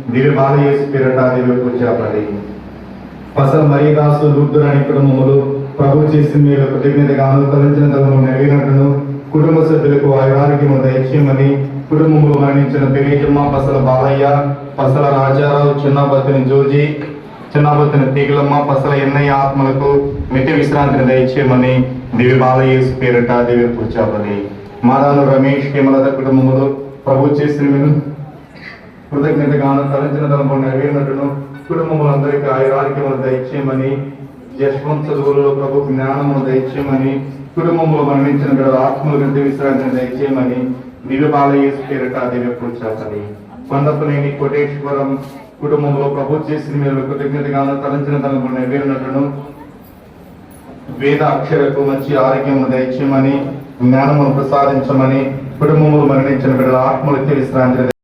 దివ్య బాలయేసు పేరట దివ్య పూజాపడి ఫసల్ మరియదాసు లూర్దురాని కుటుంబములు ప్రభు చేసిన మీరు కృతజ్ఞతగాను తలంచిన తలము నెరవేరినట్టును కుటుంబ సభ్యులకు ఆరోగ్యము దయచేయమని కుటుంబములు మరణించిన పెరిజమ్మ పసల బాలయ్య పసల రాజారావు చిన్నబత్తిని జోజి చిన్నబత్తిని తీగలమ్మ పసల ఎన్నయ్య ఆత్మలకు మితి విశ్రాంతిని దయచేయమని దివ్య బాలయేసు పేరట దివ్య పూజాపడి మాదాను రమేష్ హేమలత కుటుంబములు ప్రభు చేసిన మీరు కృతజ్ఞతగాను తలంచిన తలము నెరవేరినట్టును కుటుంబములందరికీ ఆరోగ్యమును దయచేయమని యశ్వంత్ చదువులలో ప్రభు జ్ఞానమును దయచేయమని కుటుంబంలో మరణించిన బిడ్డల ఆత్మలు గంటి విశ్రాంతిని దయచేయమని దివ్య బాలయేసు పేరిట దివ్య పూజాపడి కొండపనేని కోటేశ్వరం కుటుంబంలో ప్రభు చేసిన మీరు కృతజ్ఞతగాను తలంచిన తలము నెరవేరినట్టును వేద అక్షరకు మంచి ఆరోగ్యమును దయచేయమని జ్ఞానమును ప్రసాదించమని కుటుంబంలో మరణించిన బిడ్డల ఆత్మలకి విశ్రాంతిని